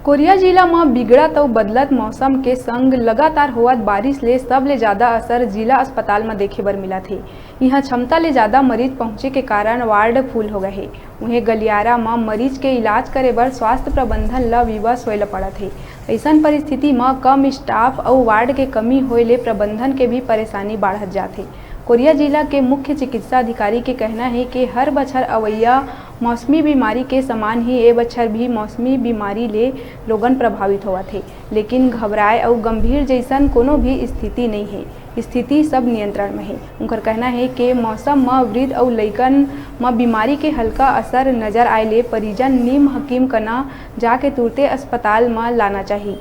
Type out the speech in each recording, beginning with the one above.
Korea जिला में बिगड़त और बदलत मौसम के संग लगातार होवत बारिश ले सबले ज्यादा असर जिला अस्पताल में देखे बर मिला थे। यहाँ क्षमता ले ज्यादा मरीज पहुंचे के कारण वार्ड फुल हो गए है। उन्हें गलियारा में मरीज के इलाज करे बर स्वास्थ्य प्रबंधन ला विवश होए पड़त है। ऐसन परिस्थिति में कम स्टाफ और वार्ड के कमी होए ले प्रबंधन के भी परेशानी बढ़त जाते। कोरिया जिला के मुख्य चिकित्सा अधिकारी के कहना है कि हर बछर अवैया मौसमी बीमारी के समान ही ए बछर भी मौसमी बीमारी ले लोगन प्रभावित होवा थे, लेकिन घबराए और गंभीर जैसन कोनो भी स्थिति नहीं है। स्थिति सब नियंत्रण में है। उनका कहना है कि मौसम में वृद्ध और लइकन में बीमारी के हल्का असर नजर आए ले परिजन नीम हकीम कना जाके तुरते अस्पताल में लाना चाहिए,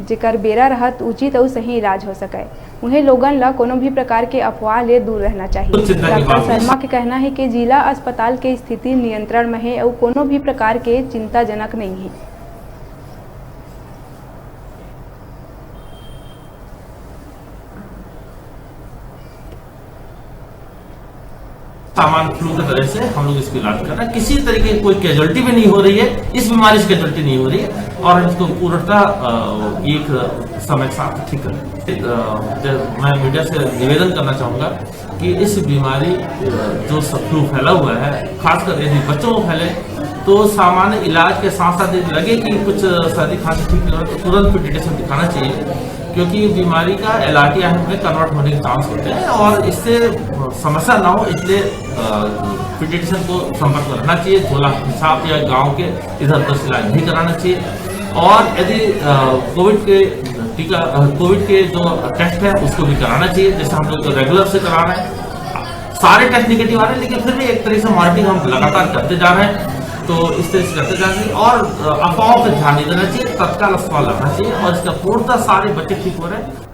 जेकर बेरा रहत उचित और सही इलाज हो सके। उन्हें लोगन ला कोनो भी प्रकार के अफवाह ले दूर रहना चाहिए। डॉक्टर शर्मा के कहना है कि जिला अस्पताल के स्थिति नियंत्रण में है और कोनो भी प्रकार के चिंताजनक नहीं है। सामान्य फ्लू की तरह से हम लोग इसका इलाज कर रहे हैं। किसी तरीके की कोई कैजुअलिटी भी नहीं हो रही है, इस बीमारी से कैजुअलिटी नहीं हो रही है और इसको पूर्णतः एक समय के साथ ठीक करें। मैं मीडिया से निवेदन करना चाहूँगा कि इस बीमारी जो फ्लू फैला हुआ है, खासकर यदि बच्चों को फैले तो सामान्य इलाज के साथ साथ यदि लगे कि कुछ सर्दी खांसी ठीक नहीं हो तो तुरंत पीडियाट्रिशियन दिखाना चाहिए, क्योंकि बीमारी का LRTI में कन्वर्ट होने के चांस होते हैं और इससे समस्या ना हो, इसलिए पीडियाट्रिशियन को संपर्क करना चाहिए। झोला हिसाब या गांव के इधर उधर से इलाज नहीं कराना चाहिए और यदि कोविड के जो टेस्ट है उसको भी कराना चाहिए, जैसे हम लोग रेगुलर से करा रहे हैं। सारे टेस्ट निगेटिव आ रहे हैं, लेकिन फिर भी एक तरह से मॉनिटरिंग हम लगातार करते जा रहे हैं, तो इस तरह से करते जाना चाहिए और अफवाहों पर ध्यान नहीं देना चाहिए, तत्काल अस्पताल लगना चाहिए और इसका पूर्णतः सारे बच्चे ठीक हो रहे हैं।